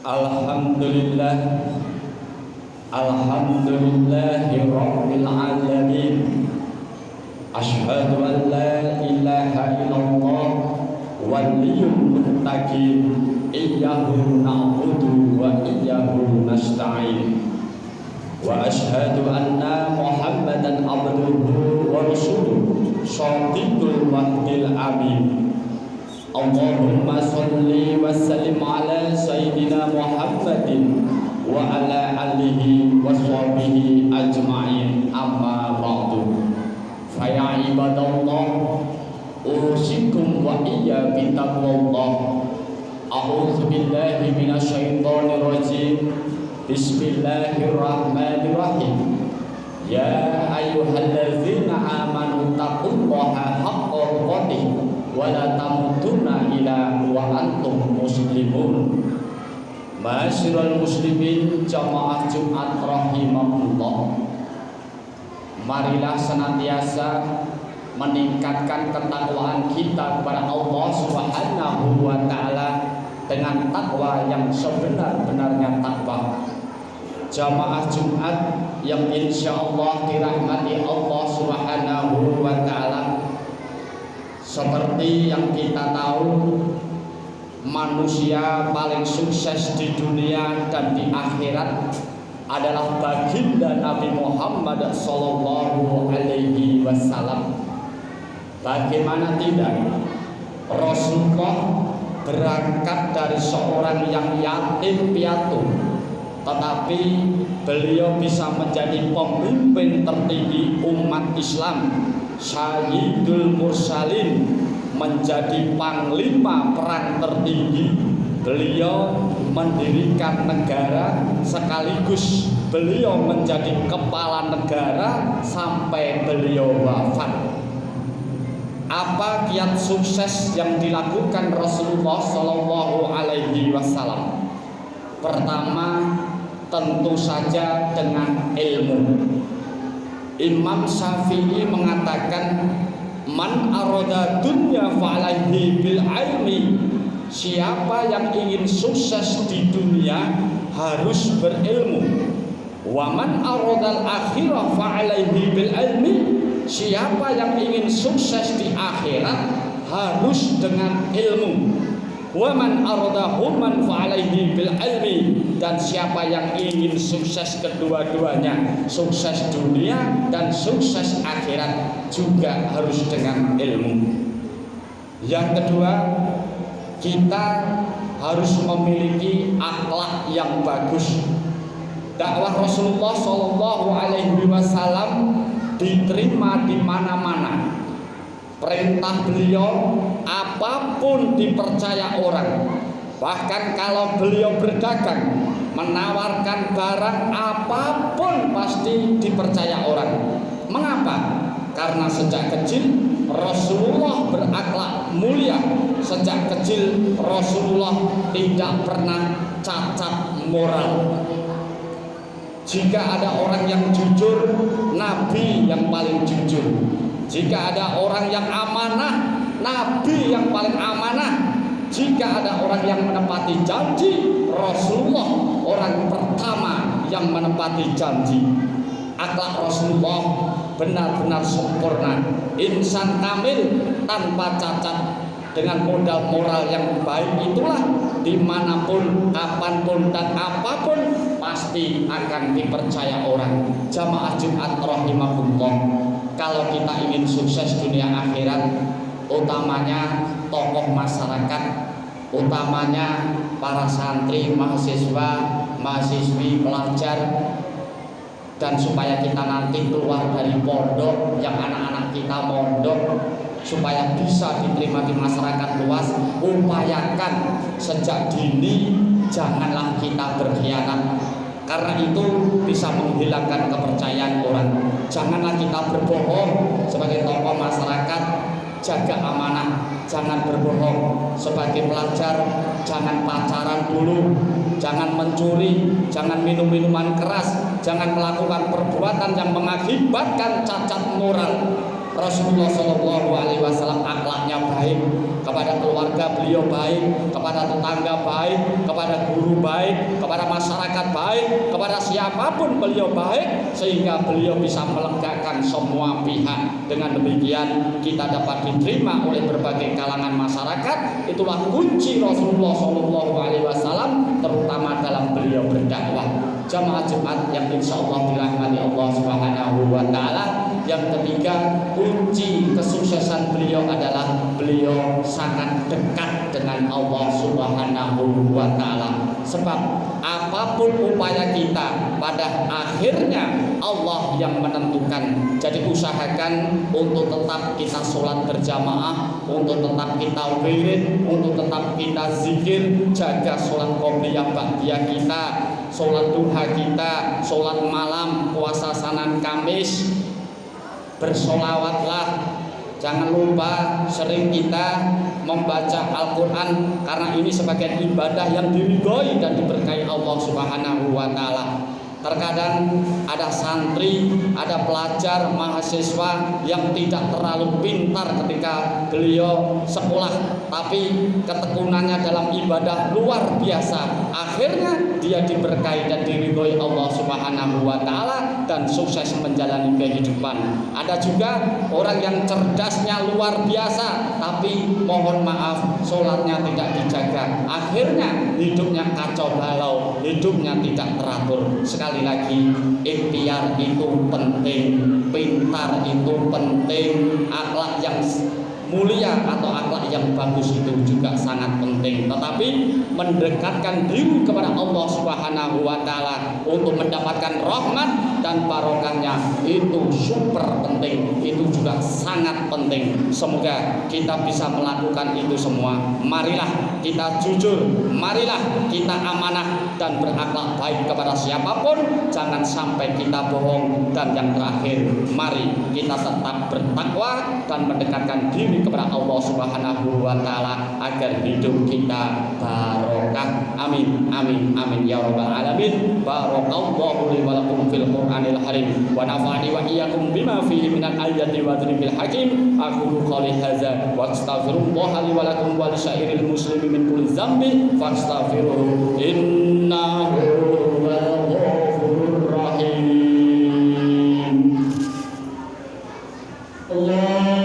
Alhamdulillah, Alhamdulillahi Rabbil Alamin. Ashhadu an la ilaha illallah waliyul muttaqin. Iyyahu na'budu wa iyyahu nasta'in. Wa ashhadu anna Muhammadan abduhu wa rasuluhu shadiqul wahdil amin. Allahumma salli wa sallim ala sayyidina Muhammadin wa ala alihi wa sahbihi ajma'in, amma ba'du. Faya ibadallah, usikum wa iya bitaqwallah. A'udzu billahi minasyaitonir rajim. Bismillahirrahmanirrahim. Ya ayyuhalladzina amanu taqullaha haqqa tuqatih wa la tamutunna illa wa antum muslimun. Ma'asyiral muslimin jamaah Jumat rahimakumullah. Marilah senantiasa meningkatkan ketakwaan kita kepada Allah Subhanahu wa taala dengan takwa yang sebenar-benarnya takwa. Jamaah Jumat yang insyaallah dirahmati Allah Subhanahu wa taala, seperti yang kita tahu, manusia paling sukses di dunia dan di akhirat adalah baginda Nabi Muhammad sallallahu alaihi wasallam. Bagaimana tidak, Rasulullah berangkat dari seorang yang yatim piatu, tetapi beliau bisa menjadi pemimpin tertinggi umat Islam, Sayyidul Mursalin, menjadi panglima perang tertinggi. Beliau mendirikan negara sekaligus beliau menjadi kepala negara sampai beliau wafat. Apa kiat sukses yang dilakukan Rasulullah Shallallahu Alaihi Wasallam? Pertama, tentu saja dengan ilmu. Imam Syafi'i mengatakan, man aroda dunya fa'alaihi bil ilmi. Siapa yang ingin sukses di dunia harus berilmu. Wa man arodal akhirah fa'alaihi bil ilmi. Siapa yang ingin sukses di akhirat harus dengan ilmu. Wa man aradahu man fa'alaihi bil ilmi. Dan siapa yang ingin sukses kedua-duanya, sukses dunia dan sukses akhirat, juga harus dengan ilmu. Yang kedua, kita harus memiliki akhlak yang bagus. Dakwah Rasulullah Shallallahu Alaihi Wasallam diterima di mana-mana. Perintah beliau apapun dipercaya orang. Bahkan kalau beliau berdagang, menawarkan barang apapun pasti dipercaya orang. Mengapa? Karena sejak kecil Rasulullah berakhlak mulia. Sejak kecil Rasulullah tidak pernah cacat moral. Jika ada orang yang jujur, Nabi yang paling jujur. Jika ada orang yang amanah, Nabi yang paling amanah. Jika ada orang yang menepati janji, Rasulullah orang pertama yang menepati janji. Akhlak Rasulullah benar-benar sempurna, insan kamil tanpa cacat. Dengan modal moral yang baik itulah dimanapun, kapanpun dan apapun pasti akan dipercaya orang. Jamaah Jumat rahimakumullah, kalau kita ingin sukses dunia akhirat, utamanya tokoh masyarakat, utamanya para santri, mahasiswa, mahasiswi, pelajar, dan supaya kita nanti keluar dari pondok, yang anak-anak kita mondok, supaya bisa diterima di masyarakat luas, upayakan sejak dini janganlah kita berkhianat. Karena itu bisa menghilangkan kepercayaan orang. Janganlah kita berbohong sebagai tokoh masyarakat, jaga amanah, jangan berbohong. Sebagai pelajar, jangan pacaran dulu, jangan mencuri, jangan minum minuman keras, jangan melakukan perbuatan yang mengakibatkan cacat moral. Rasulullah Shallallahu Alaihi Wasallam akhlaknya baik, kepada keluarga beliau baik, kepada tetangga baik, kepada guru baik, kepada masyarakat baik, kepada siapapun beliau baik, sehingga beliau bisa melegakan semua pihak. Dengan demikian kita dapat diterima oleh berbagai kalangan masyarakat. Itulah kunci Rasulullah Shallallahu Alaihi Wasallam, terutama dalam beliau berdakwah. Jamaah Jumat yang insya Allah dirahmati Allah Subhanahu wa Ta'ala, yang ketiga, kunci kesuksesan beliau adalah beliau sangat dekat dengan Allah Subhanahu wa Ta'ala. Sebab apapun upaya kita, pada akhirnya Allah yang menentukan. Jadi usahakan untuk tetap kita sholat berjamaah, untuk tetap kita wirid, untuk tetap kita zikir, jaga sholat qobliyah ba'diyah kita, sholat duha kita, sholat malam, puasa Senin Kamis, bersolawatlah. Jangan lupa sering kita membaca Al-Quran, karena ini sebagai ibadah yang diridhoi dan diberkahi Allah Subhanahu wa Ta'ala. Terkadang ada santri, ada pelajar, mahasiswa yang tidak terlalu pintar ketika beliau sekolah, tapi ketekunannya dalam ibadah luar biasa. Akhirnya dia diberkahi dan diridhoi Allah Subhanahu wa Ta'ala dan sukses menjalani kehidupan. Ada juga orang yang cerdasnya luar biasa, tapi mohon maaf sholatnya tidak dijaga. Akhirnya hidupnya kacau balau, hidupnya tidak teratur. Sekali lagi, ikhtiar itu penting, pintar itu penting, akhlak yang mulia atau akhlak yang bagus itu juga sangat penting. Tetapi mendekatkan diri kepada Allah Subhanahu wa Ta'ala untuk mendapatkan rahmat dan barokahnya itu super penting, itu juga sangat penting. Semoga kita bisa melakukan itu semua. Marilah kita jujur, marilah kita amanah dan berakhlak baik kepada siapapun. Jangan sampai kita bohong. Dan yang terakhir, mari kita tetap bertakwa dan mendekatkan diri kepada Allah Subhanahu wa Ta'ala agar hidup kita barokah. Amin amin amin ya rabbal alamin. Barakallahu li wa lakum fil Qur'anil Karim wa nafa'ani wa iyyakum bima fihi minal ayati wa dzikril hakim. Aqulu qouli hadza wa astaghfirullaha li wa lakum wa lisa'iril muslimin min kulli dzambin fastaghfiruhu innahu huwal ghafurur rahim. Allah